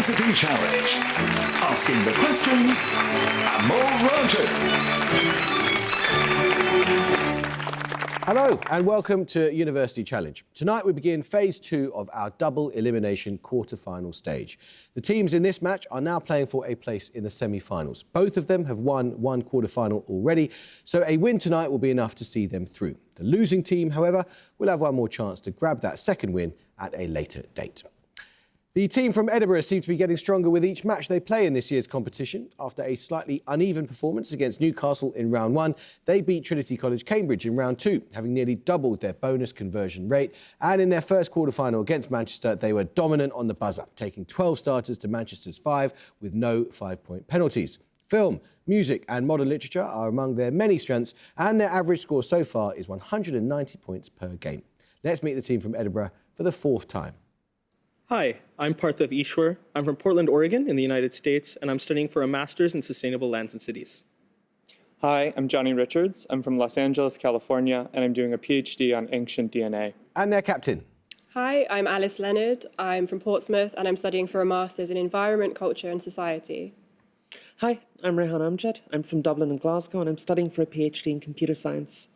University Challenge. Asking the questions and more Merton. Hello and welcome to University Challenge. Tonight we begin phase 2 of our double elimination quarter-final stage. The teams in this match are now playing for a place in the semi-finals. Both of them have won one quarter-final already, so a win tonight will be enough to see them through. The losing team, however, will have one more chance to grab that second win at a later date. The team from Edinburgh seem to be getting stronger with each match they play in this year's competition. After a slightly uneven performance against Newcastle in round 1, they beat Trinity College Cambridge in round 2, having nearly doubled their bonus conversion rate. And in their first quarter-final against Manchester, they were dominant on the buzzer, taking 12 starters to Manchester's 5 with no 5-point penalties. Film, music and modern literature are among their many strengths, and their average score so far is 190 points per game. Let's meet the team from Edinburgh for the 4th time. Hi, I'm Partha Ishwar. I'm from Portland, Oregon in the United States, and I'm studying for a master's in sustainable lands and cities. Hi, I'm Johnny Richards. I'm from Los Angeles, California, and I'm doing a PhD on ancient DNA. And their captain. Hi, I'm Alice Leonard. I'm from Portsmouth, and I'm studying for a master's in environment, culture and society. Hi, I'm Rehan Amjad. I'm from Dublin and Glasgow, and I'm studying for a PhD in computer science.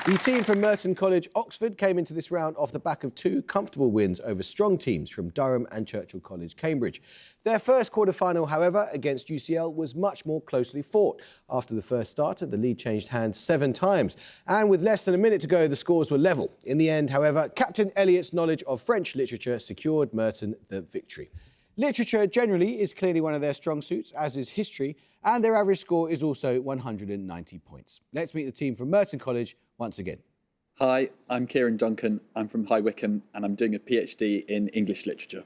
The team from Merton College, Oxford, came into this round off the back of 2 comfortable wins over strong teams from Durham and Churchill College, Cambridge. Their first quarter-final, however, against UCL was much more closely fought. After the first starter, the lead changed hands 7 times. And with less than a minute to go, the scores were level. In the end, however, Captain Elliott's knowledge of French literature secured Merton the victory. Literature generally is clearly one of their strong suits, as is history, and their average score is also 190 points. Let's meet the team from Merton College once again. Hi, I'm Kieran Duncan. I'm from High Wycombe and I'm doing a PhD in English literature.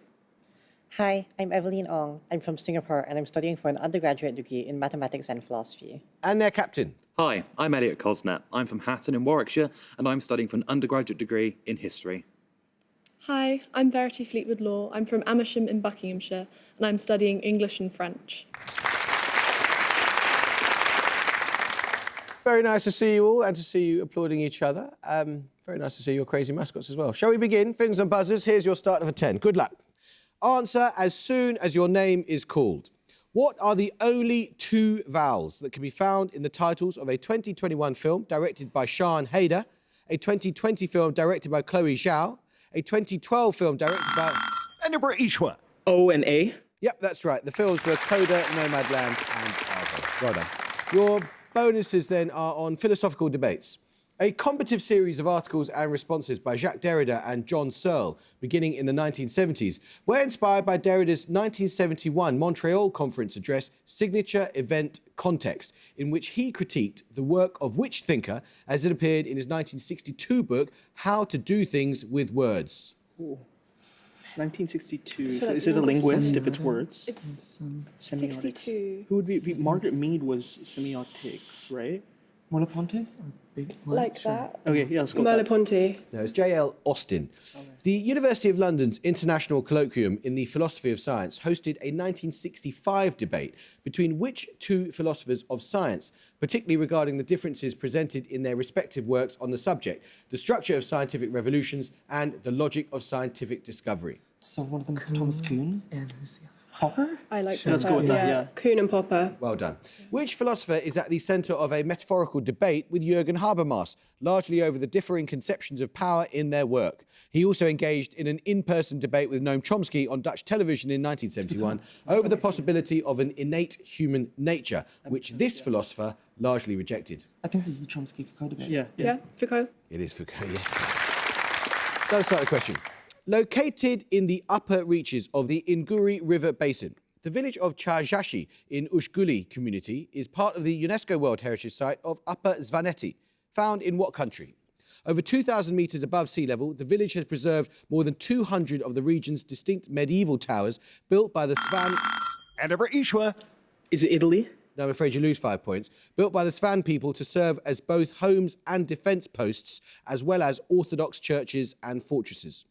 Hi, I'm Evelyn Ong. I'm from Singapore and I'm studying for an undergraduate degree in mathematics and philosophy. And their captain. Hi, I'm Elliot Cosnett. I'm from Hatton in Warwickshire and I'm studying for an undergraduate degree in history. Hi, I'm Verity Fleetwood Law. I'm from Amersham in Buckinghamshire and I'm studying English and French. Very nice to see you all and to see you applauding each other. Very nice to see your crazy mascots as well. Shall we begin? Fingers and buzzers. Here's your start of a 10. Good luck. Answer as soon as your name is called. What are the only 2 vowels that can be found in the titles of a 2021 film directed by Sian Heder, a 2020 film directed by Chloe Zhao, a 2012 film directed by Edinburgh Ishwar. O and A? Yep, that's right. The films were Coda, Nomadland and Argo. Well done. Your bonuses then are on philosophical debates. A combative series of articles and responses by Jacques Derrida and John Searle, beginning in the 1970s, were inspired by Derrida's 1971 Montreal Conference address, Signature Event Context, in which he critiqued the work of which thinker as it appeared in his 1962 book, How to Do Things with Words. Ooh. 1962. So Is it a linguist if it's words? It's Semiotics. 62. Who would be Margaret Mead was semiotics, right? Merleau-Ponty? Like that. Okay, yeah, let's go with that. Merleau-Ponty. No, it's J.L. Austin. The University of London's International Colloquium in the Philosophy of Science hosted a 1965 debate between which 2 philosophers of science, particularly regarding the differences presented in their respective works on the subject, the structure of scientific revolutions and the logic of scientific discovery. So one of them is Thomas Kuhn. And who's the other? Popper? I like Let's Popper. go with that, yeah. Kuhn and Popper. Well done. Which philosopher is at the centre of a metaphorical debate with Jürgen Habermas, largely over the differing conceptions of power in their work? He also engaged in an in-person debate with Noam Chomsky on Dutch television in 1971 over the possibility of an innate human nature, which this philosopher largely rejected. I think this is the Chomsky-Foucault debate. Yeah, Foucault. It is Foucault, yes. Let's start the question. Located in the upper reaches of the Inguri River Basin, the village of Chajashi in Ushguli community is part of the UNESCO World Heritage Site of Upper Svaneti, found in what country? Over 2,000 metres above sea level, the village has preserved more than 200 of the region's distinct medieval towers built by the Svan... Edinburgh Ishwar. Is it Italy? No, I'm afraid you lose 5 points. Built by the Svan people to serve as both homes and defence posts, as well as Orthodox churches and fortresses.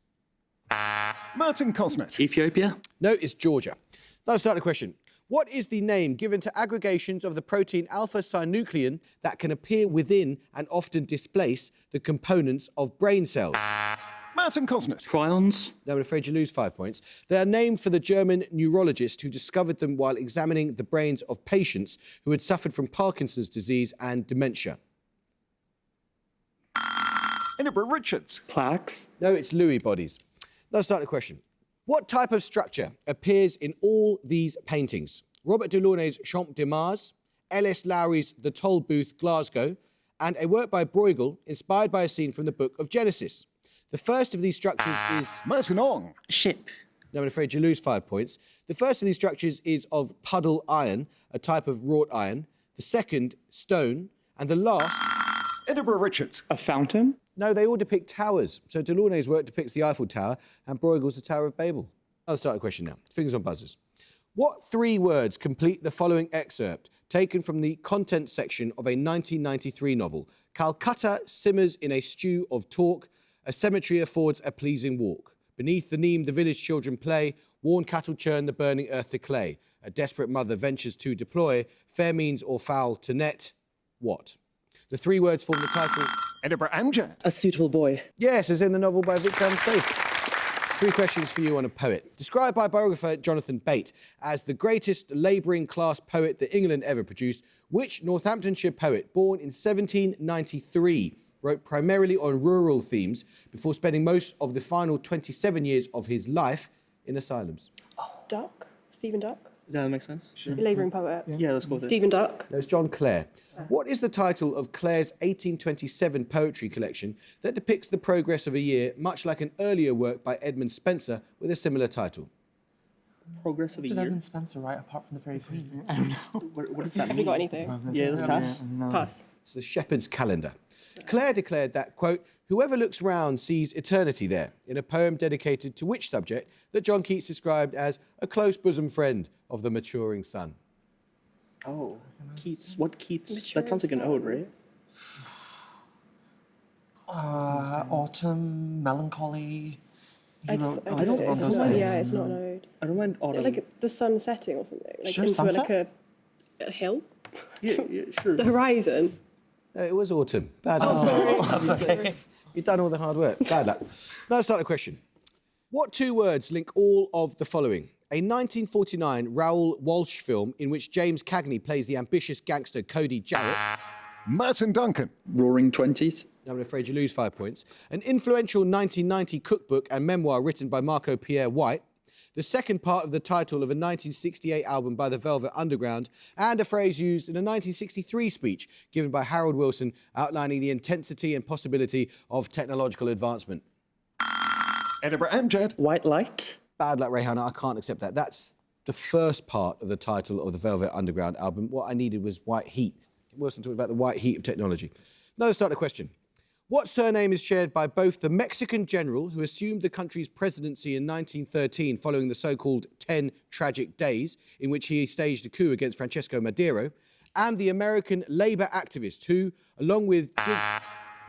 Merton Cosnett. Ethiopia? No, it's Georgia. Now, start the question. What is the name given to aggregations of the protein alpha-synuclein that can appear within and often displace the components of brain cells? Martin Cosnett. Prions. No, I'm afraid you lose 5 points. They are named for the German neurologist who discovered them while examining the brains of patients who had suffered from Parkinson's disease and dementia. Edinburgh Richards. Plaques. No, it's Lewy bodies. Let's start the question. What type of structure appears in all these paintings? Robert Delaunay's Champ de Mars, L.S. Lowry's The Toll Booth, Glasgow, and a work by Bruegel inspired by a scene from the Book of Genesis. The first of these structures is... Merton Ong. Ship. No, I'm afraid you lose 5 points. The first of these structures is of puddle iron, a type of wrought iron. The second, stone. And the last... Edinburgh Richards. A fountain. No, they all depict towers. So Delaunay's work depicts the Eiffel Tower and Bruegel's the Tower of Babel. I'll start the question now. Fingers on buzzers. What 3 words complete the following excerpt taken from the content section of a 1993 novel? Calcutta simmers in a stew of talk. A cemetery affords a pleasing walk. Beneath the neem the village children play. Worn cattle churn the burning earth to clay. A desperate mother ventures to deploy. Fair means or foul to net. What? The 3 words form the title. Edinburgh Amjad. A suitable boy. Yes, as in the novel by Victor Faith. 3 questions for you on a poet. Described by biographer Jonathan Bate as the greatest labouring class poet that England ever produced, which Northamptonshire poet, born in 1793, wrote primarily on rural themes before spending most of the final 27 years of his life in asylums? Duck. Stephen Duck. Yeah, that makes sense. Sure. Labouring poet. Yeah, let's go with it. Stephen Duck. There's John Clare. What is the title of Clare's 1827 poetry collection that depicts the progress of a year, much like an earlier work by Edmund Spenser with a similar title? Progress of a Did year. Edmund Spencer write apart from the Fairy Queen? What does that mean? Have you got anything? Yeah, let's pass. Pass. It's the Shepherd's Calendar. Clare declared that, quote, whoever looks round sees eternity there, in a poem dedicated to which subject that John Keats described as a close bosom friend of the maturing sun? Oh, Keats. What Keats? Mature That sounds like an son. ode, right? Autumn, melancholy. I wrote don't just know. one of It's those not, things. yeah, it's not an ode. I don't mind autumn. Like the sun setting or something. Like Sure, into sunset? like a hill. yeah, sure. The horizon. It was autumn. Bad luck. That's okay. You've done all the hard work. Bad luck. Now let's start the question. What 2 words link all of the following? A 1949 Raoul Walsh film in which James Cagney plays the ambitious gangster Cody Jarrett. Martin Duncan. Roaring Twenties. I'm afraid you lose 5 points. An influential 1990 cookbook and memoir written by Marco Pierre White. The second part of the title of a 1968 album by the Velvet Underground, and a phrase used in a 1963 speech given by Harold Wilson outlining the intensity and possibility of technological advancement. Edinburgh Amjad. White light. Bad luck, Rayhana, I can't accept that. That's the first part of the title of the Velvet Underground album. What I needed was white heat. Wilson talked about the white heat of technology. Now let's start the question. What surname is shared by both the Mexican general who assumed the country's presidency in 1913 following the so-called 10 tragic days in which he staged a coup against Francisco Madero, and the American labor activist who, along with...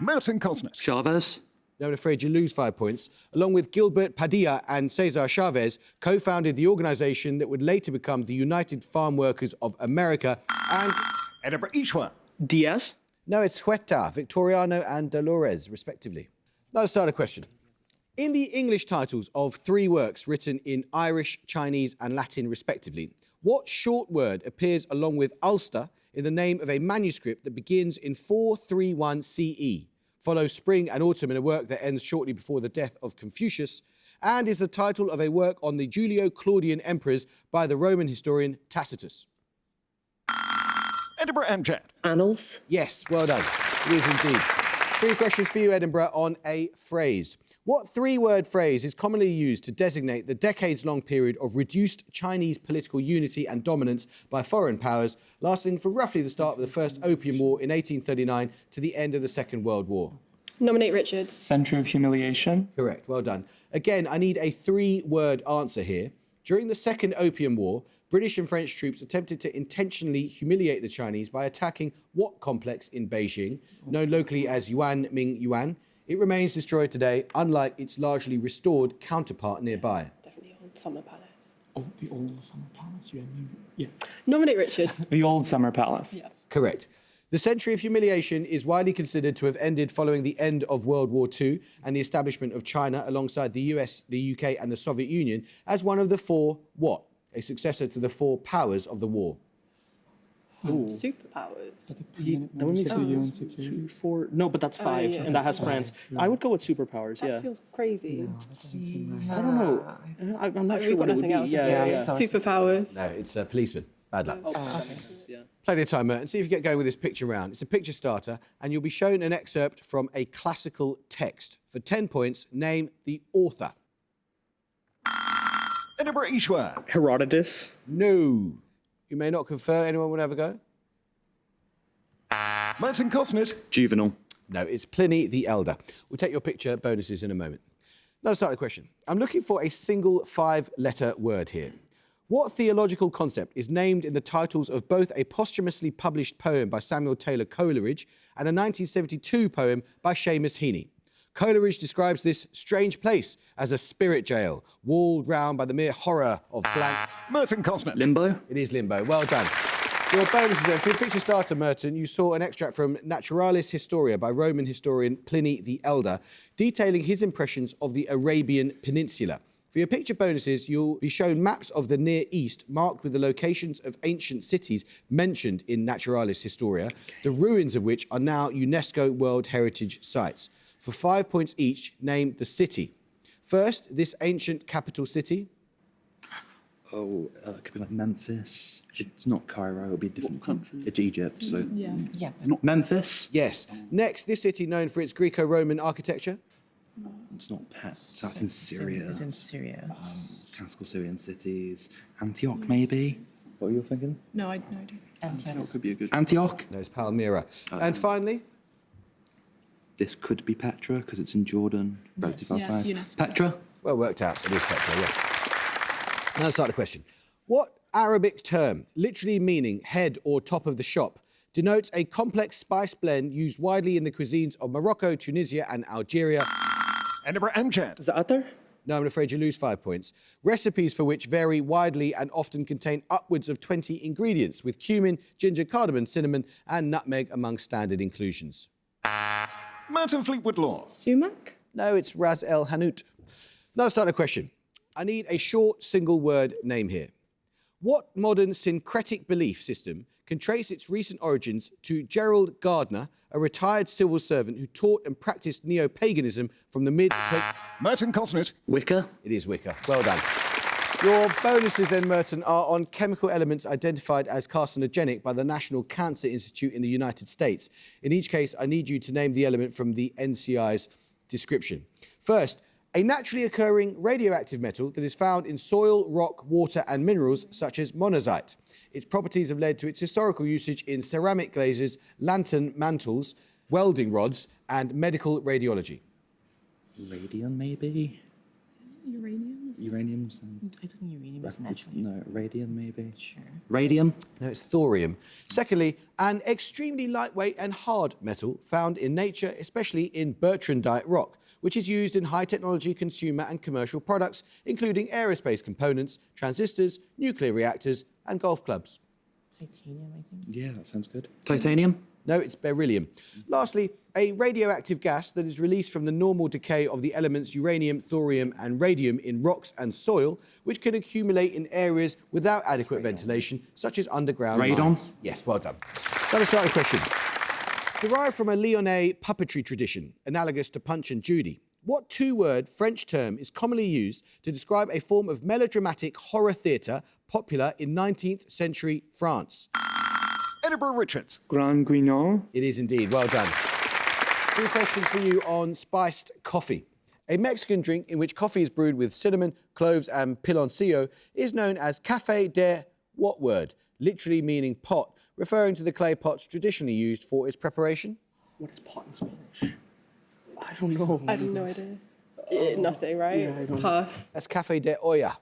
Merton Cosnett. Chavez. No, I'm afraid you lose 5 points. Along with Gilbert Padilla and Cesar Chavez, co-founded the organisation that would later become the United Farm Workers of America, and... Edinburgh Ishwa. Diaz. No, it's Huerta, Victoriano and Dolores, respectively. Now let's start a question. In the English titles of 3 works written in Irish, Chinese and Latin, respectively, what short word appears along with Ulster in the name of a manuscript that begins in 431 CE, follows spring and autumn in a work that ends shortly before the death of Confucius, and is the title of a work on the Julio-Claudian emperors by the Roman historian Tacitus? Edinburgh Amjad. Annals. Yes, well done. It is indeed. 3 questions for you, Edinburgh, on a phrase. What 3-word phrase is commonly used to designate the decades-long period of reduced Chinese political unity and dominance by foreign powers, lasting from roughly the start of the First Opium War in 1839 to the end of the Second World War? Nominate Richards. Centre of humiliation. Correct, well done. Again, I need a 3-word answer here. During the Second Opium War, British and French troops attempted to intentionally humiliate the Chinese by attacking what complex in Beijing, known locally as Yuan Ming Yuan? It remains destroyed today, unlike its largely restored counterpart nearby. Definitely Old Summer Palace. Oh, the old summer palace. Yeah. Nominate Richards. The old summer palace. Yes. Correct. The century of humiliation is widely considered to have ended following the end of World War II and the establishment of China alongside the US, the UK and the Soviet Union as one of the four what? A successor to the four powers of the war. Superpowers. That would make UN security. 2, 4. No, but that's 5, yeah, and that has France. I would go with superpowers. That Yeah. feels crazy. I don't know. I'm not We've sure got what it would nothing be. else. Yeah. Superpowers. No, it's a policeman. Bad luck. Yeah. Plenty of time, Merton. See if you get going with this picture round. It's a picture starter, and you'll be shown an excerpt from a classical text. For 10 points, name the author. Edinburgh East 1. Herodotus. No. You may not confer. Anyone want to have a go? Merton Cosnet. Juvenal. No, it's Pliny the Elder. We'll take your picture bonuses in a moment. Let's start the question. I'm looking for a single 5-letter word here. What theological concept is named in the titles of both a posthumously published poem by Samuel Taylor Coleridge and a 1972 poem by Seamus Heaney? Coleridge describes this strange place as a spirit jail, walled round by the mere horror of blank. Merton Cosnet. Limbo. It is limbo. Well done. Your bonuses then. For your picture starter, Merton, you saw an extract from Naturalis Historia by Roman historian Pliny the Elder, detailing his impressions of the Arabian Peninsula. For your picture bonuses, you'll be shown maps of the Near East marked with the locations of ancient cities mentioned in Naturalis Historia, the ruins of which are now UNESCO World Heritage Sites. For 5 points each, name the city. First, this ancient capital city. Oh, it could be like Memphis. It's not Cairo. It'll be a different country. It's Egypt. So Yeah. Yes. not Memphis. Yes. Next, this city known for its Greco-Roman architecture. It's not Pet. That's in Syria. It's in Syria. Classical Syrian cities. Antioch, maybe. What were you thinking? No, I do. Antioch. Could be a good. Antioch. No, it's Palmyra. And finally, This could be Petra because it's in Jordan, relative Yes, size. UNESCO. Petra. well worked out. It is Petra, yes. Now let's start the question. What Arabic term, literally meaning head or top of the shop, denotes a complex spice blend used widely in the cuisines of Morocco, Tunisia and Algeria? Edinburgh Amjad. Za'atar? No, I'm afraid you lose 5 points. Recipes for which vary widely and often contain upwards of 20 ingredients, with cumin, ginger, cardamom, cinnamon and nutmeg among standard inclusions. Merton Fleetwood Law. Sumac? No, it's Ras El Hanout. Now let's start a question. I need a short single-word name here. What modern syncretic belief system can trace its recent origins to Gerald Gardner, a retired civil servant who taught and practiced neo-paganism from the mid... Merton Cosnet. Wicca. It is Wicca. Well done. Your bonuses then, Merton, are on chemical elements identified as carcinogenic by the National Cancer Institute in the United States. In each case, I need you to name the element from the NCI's description. First, a naturally occurring radioactive metal that is found in soil, rock, water and minerals such as monazite. Its properties have led to its historical usage in ceramic glazes, lantern mantles, welding rods and medical radiology. Radium, maybe. Uranium? Uranium's. I think uranium is naturally. No, radium, maybe. Sure. Radium. No, it's thorium. Secondly, an extremely lightweight and hard metal found in nature, especially in bertrandite rock, which is used in high-technology consumer and commercial products, including aerospace components, transistors, nuclear reactors and golf clubs. Titanium, I think. Yeah, that sounds good. Titanium. No, it's beryllium. Lastly, a radioactive gas that is released from the normal decay of the elements uranium, thorium and radium in rocks and soil, which can accumulate in areas without adequate ventilation, such as underground Radon? mines. Yes, well done. Now let's start the question. Derived from a Lyonnais puppetry tradition, analogous to Punch and Judy, what two-word French term is commonly used to describe a form of melodramatic horror theatre popular in 19th century France? Edinburgh Richards. Grand Guignol. It is indeed. Well done. 2 questions for you on spiced coffee. A Mexican drink in which coffee is brewed with cinnamon, cloves and piloncillo is known as café de what word? Literally meaning pot, referring to the clay pots traditionally used for its preparation. What is pot in Spanish? I don't know. I have no idea. Nothing, right? Yeah, I don't- Pass. That's café de olla.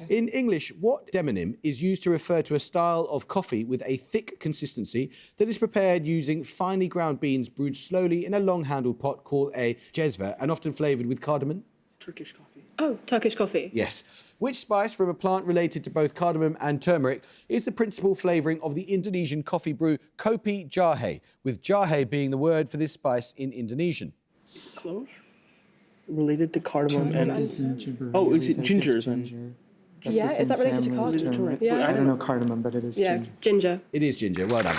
In English, what demonym is used to refer to a style of coffee with a thick consistency that is prepared using finely ground beans brewed slowly in a long-handled pot called a jezva and often flavoured with cardamom? Turkish coffee. Oh, Turkish coffee. Yes. Which spice from a plant related to both cardamom and turmeric is the principal flavouring of the Indonesian coffee brew kopi jahe, with jahe being the word for this spice in Indonesian? Clove? Related to cardamom and... Oh, is it ginger then? Yeah, is that related to cardamom? Yeah. I don't know cardamom, but it is Yeah, ginger. ginger. It is ginger. Well done.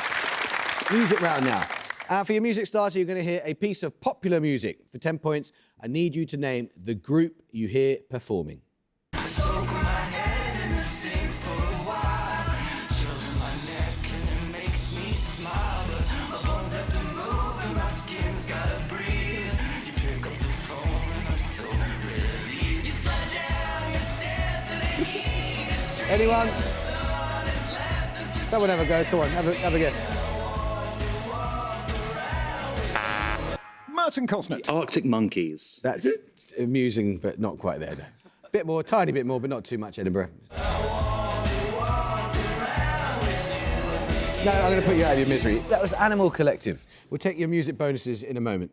Music round now. And for your music starter, you're going to hear a piece of popular music. For 10 points, I need you to name the group you hear performing. Anyone? Someone have a go. Come on, have a guess. Merton Cosnet. Arctic monkeys. That's amusing, but not quite there. No. Bit more, tiny bit more, but not too much, Edinburgh. No, I'm going to put you out of your misery. That was Animal Collective. We'll take your music bonuses in a moment.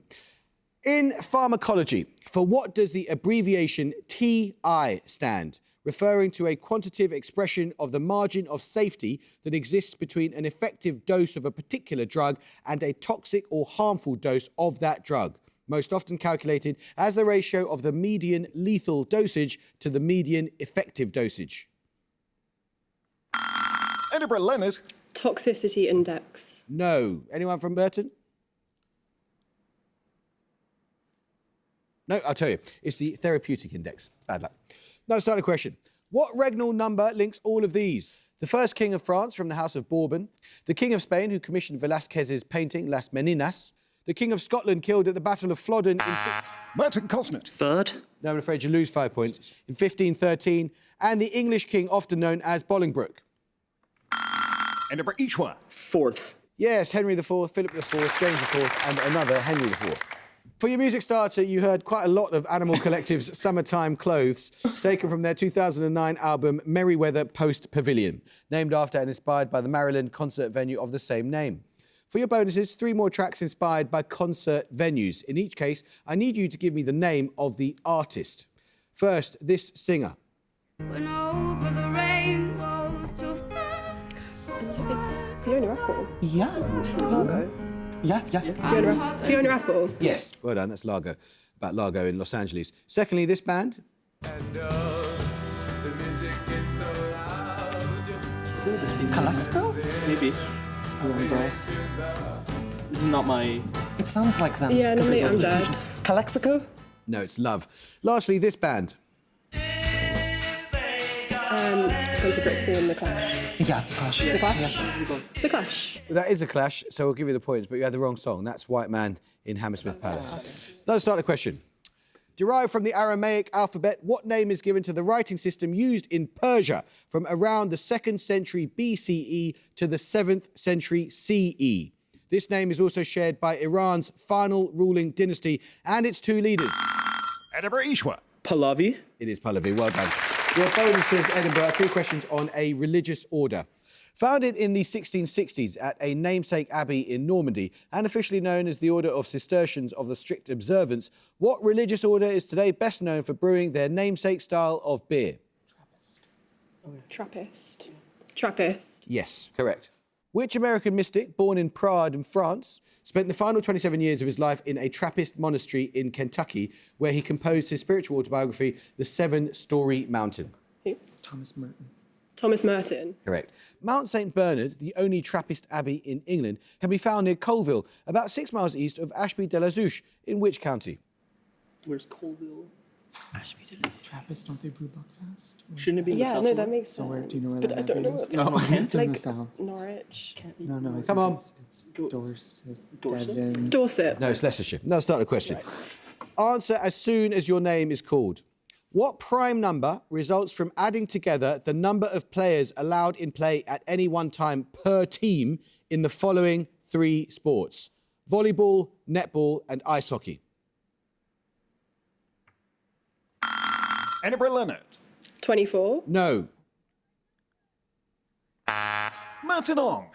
In pharmacology, for what does the abbreviation TI stand? Referring to a quantitative expression of the margin of safety that exists between an effective dose of a particular drug and a toxic or harmful dose of that drug, most often calculated as the ratio of the median lethal dosage to the median effective dosage. Edinburgh Leonard. Toxicity index. No. Anyone from Merton? No, I'll tell you. It's the therapeutic index. Bad luck. No, start a question. What regnal number links all of these? The first king of France from the House of Bourbon, the king of Spain who commissioned Velázquez's painting Las Meninas, the king of Scotland killed at the Battle of Flodden in... Merton Cosnet. Third. No, I'm afraid you lose 5 points. In 1513, and the English king often known as Bolingbroke. Edinburgh Ishwa. Fourth. Yes, Henry IV, Philip IV, James IV, and another Henry IV. For your music starter, you heard quite a lot of Animal Collective's Summertime Clothes, taken from their 2009 album Merryweather Post Pavilion, named after and inspired by the Maryland concert venue of the same name. For your bonuses, 3 more tracks inspired by concert venues. In each case, I need you to give me the name of the artist. First, this singer. When over the rainbows too far. It's Fiona Apple. Yeah. Largo. Yeah. Fiona Apple. Yes, well done, that's Largo. About Largo in Los Angeles. Secondly, this band. Calexico? Maybe. This is not my... It sounds like them. Yeah, 'cause nominate it's lots of Undead. fusions. Calexico? No, it's Love. Lastly, this band. Go to Brixton and The Clash. Yeah, it's a Clash. The Clash? Yeah. The Clash. That is a Clash, so we'll give you the points, but you had the wrong song. That's White Man in Hammersmith Palace. Let's start the question. Derived from the Aramaic alphabet, what name is given to the writing system used in Persia from around the 2nd century BCE to the 7th century CE? This name is also shared by Iran's final ruling dynasty and its 2 leaders. Edinburgh Ishwa. Pahlavi. It is Pahlavi, well done. Your bonuses, Edinburgh, 3 questions on a religious order. Founded in the 1660s at a namesake abbey in Normandy and officially known as the Order of Cistercians of the Strict Observance, what religious order is today best known for brewing their namesake style of beer? Trappist. Trappist. Yes, correct. Which American mystic, born in Prague in France, spent the final 27 years of his life in a Trappist monastery in Kentucky, where he composed his spiritual autobiography, The 7-Story Mountain? Who? Thomas Merton. Thomas Merton. Correct. Mount St Bernard, the only Trappist abbey in England, can be found near Colville, about 6 miles east of Ashby-de-la-Zouch, in which county? Where's Colville? Trappist, don't they brew Buckfast? Shouldn't it be in the Yeah, south? no, that makes sense. So where, do you know where But that I don't abbey know is? what No, It's in like the south. Norwich. No, I Come think on. It's Dorset. Dorset? Devon. Dorset. No, it's Leicestershire. Now start the question. Answer as soon as your name is called. What prime number results from adding together the number of players allowed in play at any one time per team in the following 3 sports? Volleyball, netball, and ice hockey. Edinburgh Leonard. 24. No. Merton Ong.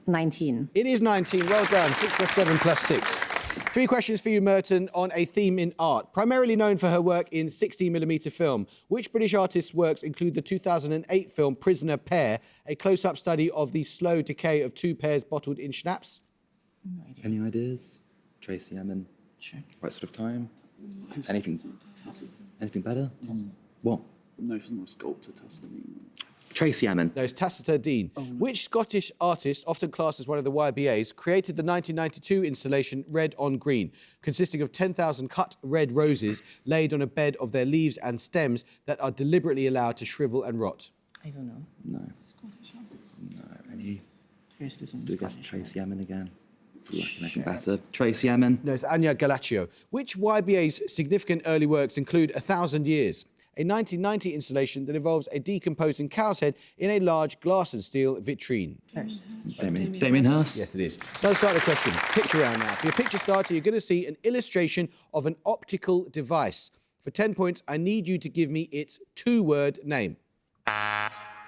19. It is 19. Well done. 6 plus 7 plus 6. 3 questions for you, Merton, on a theme in art. Primarily known for her work in 16mm film, which British artist's works include the 2008 film Prisoner Pair, a close-up study of the slow decay of 2 pears bottled in schnapps? No idea. Any ideas? Tracy Emin. Sure. Right sort of time. Anything better? What? No, she's not a sculptor, Tessa. Tracy Emin. No, it's Tacita Dean. Which Scottish artist, often classed as one of the YBAs, created the 1992 installation Red on Green, consisting of 10,000 cut red roses laid on a bed of their leaves and stems that are deliberately allowed to shrivel and rot? I don't know. No. Scottish artist. No. Any? Here's this in Do we get Scottish. Tracy Emin again? I feel like I can better. Tracy Emin. No, it's Anya Galaccio. Which YBA's significant early works include 1,000 Years, a 1990 installation that involves a decomposing cow's head in a large glass and steel vitrine? First. Damien Hirst. Yes, it is. Let's start the question. Picture round now. For your picture starter, you're going to see an illustration of an optical device. For 10 points, I need you to give me its 2-word name.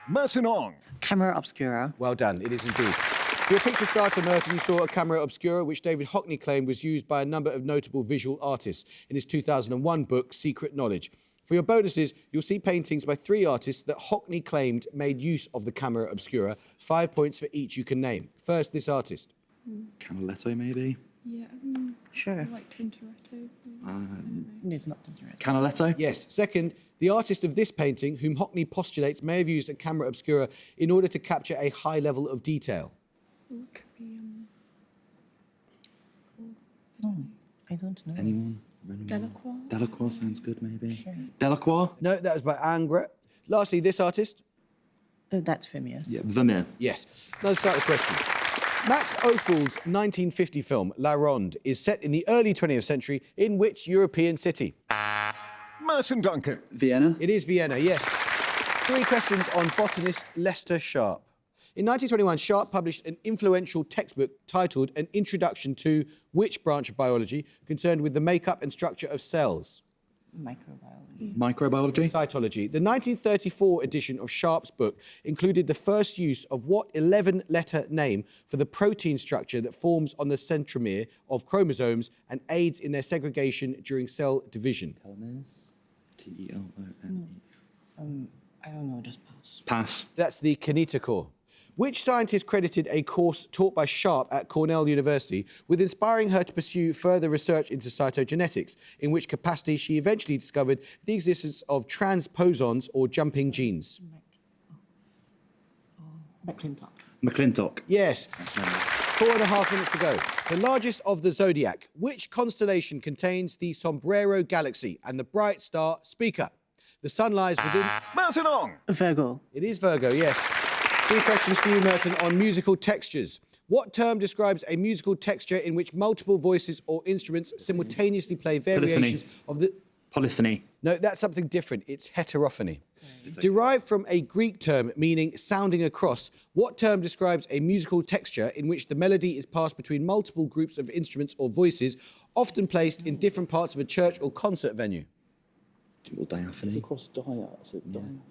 Merton Ong. Camera obscura. Well done, it is indeed. For your picture starter, Merton, you saw a camera obscura which David Hockney claimed was used by a number of notable visual artists in his 2001 book, Secret Knowledge. For your bonuses, you'll see paintings by 3 artists that Hockney claimed made use of the camera obscura. 5 points for each you can name. First, this artist. Canaletto, maybe? Yeah, Sure. like Tintoretto. It's not Tintoretto. Canaletto? Yes. Second, the artist of this painting, whom Hockney postulates may have used a camera obscura in order to capture a high level of detail. Could be I don't know. Anyone? Delacroix. Delacroix sounds good, maybe. Sure. Delacroix? No, that was by Ingres. Lastly, this artist. That's Vermeer. Yeah, Vermeer. Yes. Let's start the question. Max Ophuls' 1950 film La Ronde is set in the early 20th century in which European city? Merton Duncan. Vienna. It is Vienna, yes. 3 questions on botanist Lester Sharp. In 1921, Sharp published an influential textbook titled An Introduction to which branch of biology concerned with the makeup and structure of cells? Microbiology. Microbiology? Cytology. The 1934 edition of Sharp's book included the first use of what 11-letter name for the protein structure that forms on the centromere of chromosomes and aids in their segregation during cell division? Telomeres? T-E-L-O-M-E. I don't know, just pass. Pass. That's the kinetochore. Which scientist credited a course taught by Sharp at Cornell University with inspiring her to pursue further research into cytogenetics, in which capacity she eventually discovered the existence of transposons or jumping genes? McClintock. McClintock. Yes. 4.5 minutes to go. The largest of the zodiac. Which constellation contains the Sombrero Galaxy and the bright star Spica? The sun lies within... Merton Ong. Virgo. It is Virgo, yes. 3 questions for you, Merton, on musical textures. What term describes a musical texture in which multiple voices or instruments simultaneously play variations of the... Polyphony. No, that's something different. It's heterophony. Derived from a Greek term meaning sounding across, what term describes a musical texture in which the melody is passed between multiple groups of instruments or voices, often placed in different parts of a church or concert venue? Or diaphony. Across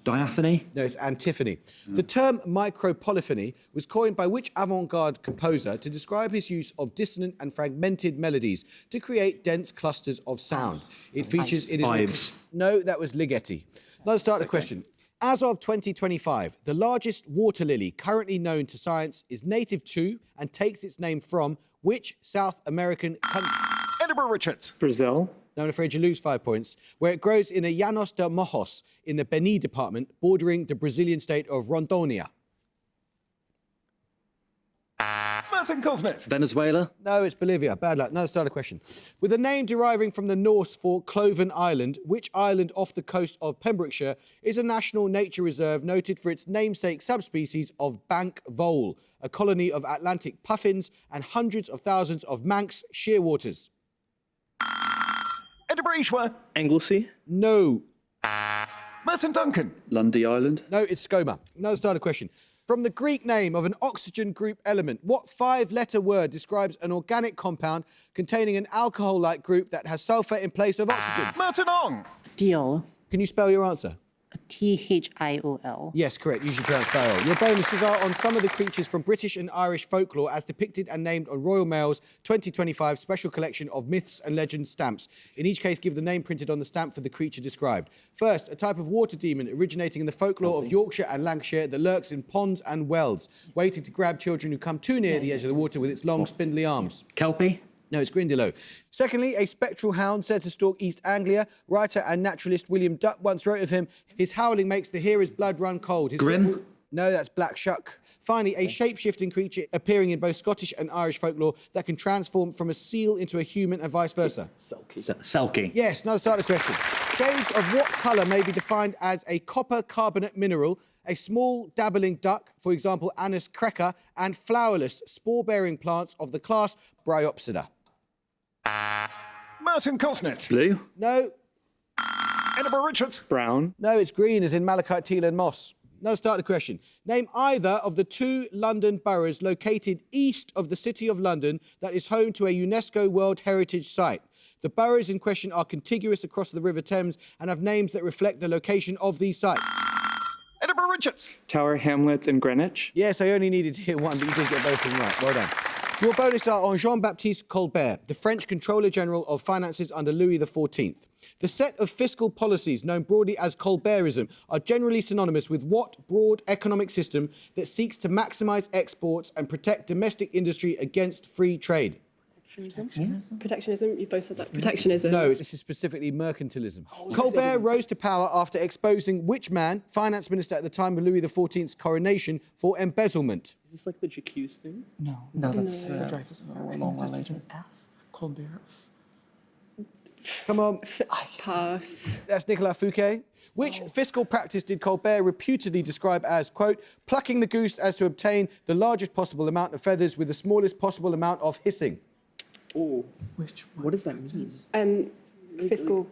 Diaphony? No, it's antiphony. The term micropolyphony was coined by which avant-garde composer to describe his use of dissonant and fragmented melodies to create dense clusters of sound. It features... Ives. No, that was Ligeti. Let's start the question. As of 2025, the largest water lily currently known to science is native to and takes its name from which South American country? Edinburgh Richards. Brazil. No, I'm afraid you lose 5 points. Where it grows in a Llanos de Mojos in the Beni department, bordering the Brazilian state of Rondônia. Merton Cosnet. Venezuela? No, it's Bolivia. Bad luck. Another starter question. With a name deriving from the Norse for Cloven Island, which island off the coast of Pembrokeshire is a national nature reserve noted for its namesake subspecies of bank vole, a colony of Atlantic puffins and hundreds of thousands of Manx shearwaters? Edinburgh Ishwa. Anglesey. No. Merton Duncan. Lundy Island. No, it's Skoma. Another starter question. From the Greek name of an oxygen group element, what 5-letter word describes an organic compound containing an alcohol-like group that has sulfur in place of oxygen? Merton Ong. Deal. Can you spell your answer? Thiol. Yes, correct. Usually pronounced Farrell. Your bonuses are on some of the creatures from British and Irish folklore as depicted and named on Royal Mail's 2025 special collection of myths and legends stamps. In each case, give the name printed on the stamp for the creature described. First, a type of water demon originating in the folklore of Yorkshire and Lancashire that lurks in ponds and wells, waiting to grab children who come too near the edge of the water with its long, spindly arms. Kelpie? No, it's Grindylow. Secondly, a spectral hound said to stalk East Anglia. Writer and naturalist William Duck once wrote of him, his howling makes the hearer's blood run cold. Grim? No, that's Black Shuck. Finally, a shape-shifting creature appearing in both Scottish and Irish folklore that can transform from a seal into a human and vice versa. Selkie. Yes, another starter question. Shades of what colour may be defined as a copper carbonate mineral, a small dabbling duck, for example, Anas creca, and flowerless spore-bearing plants of the class Bryopsida? Merton Cosnet. Blue? No. Edinburgh Richards. Brown. No, it's green, as in malachite, teal and moss. Another starter question. Name either of the 2 London boroughs located east of the City of London that is home to a UNESCO World Heritage Site. The boroughs in question are contiguous across the River Thames and have names that reflect the location of these sites. Edinburgh Richards. Tower Hamlets and Greenwich. Yes, I only needed to hear one, but you did get both of them right. Well done. Your bonus are on Jean-Baptiste Colbert, the French Controller General of Finances under Louis XIV. The set of fiscal policies known broadly as Colbertism are generally synonymous with what broad economic system that seeks to maximise exports and protect domestic industry against free trade? Protectionism. You both said that. Protectionism. No, this is specifically mercantilism. Colbert rose to power after exposing which man, finance minister at the time of Louis XIV's coronation, for embezzlement? Is this like the J'accuse thing? No, that's Dreyfus. Colbert. Come on. Pass. That's Nicolas Fouquet. Which fiscal practice did Colbert reputedly describe as, quote, plucking the goose as to obtain the largest possible amount of feathers with the smallest possible amount of hissing? Oh, Which one? what does that mean? Fiscal.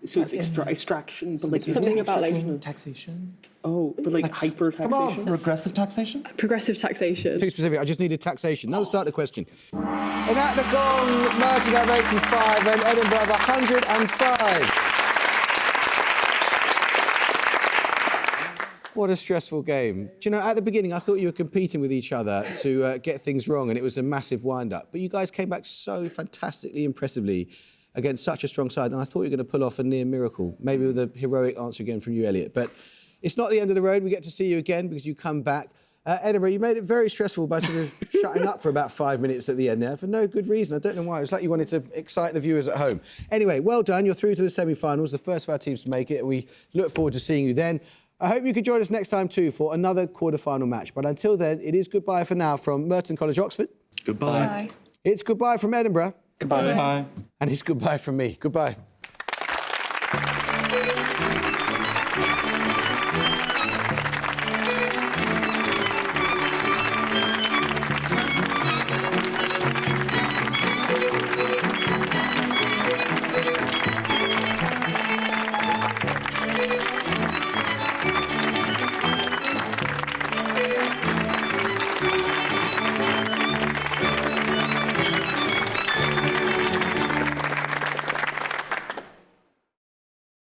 So it's extraction, but like Something about like taxation. oh, but like hyper taxation. Regressive taxation. progressive taxation. Too specific, I just needed taxation. Another starter question. And at the gong, Merton have 85 and Edinburgh have 105. What a stressful game. Do you know, at the beginning, I thought you were competing with each other to get things wrong, and it was a massive wind-up. But you guys came back so fantastically impressively against such a strong side, and I thought you were going to pull off a near miracle, maybe with a heroic answer again from you, Elliot. But it's not the end of the road. We get to see you again because you come back. Edinburgh, you made it very stressful by sort of shutting up for about 5 minutes at the end there for no good reason. I don't know why. It was like you wanted to excite the viewers at home. Anyway, well done. You're through to the semi-finals, the first of our teams to make it, and we look forward to seeing you then. I hope you could join us next time too for another quarter-final match. But until then, it is goodbye for now from Merton College, Oxford. Goodbye. Bye. It's goodbye from Edinburgh. Goodbye. And it's goodbye from me. Goodbye.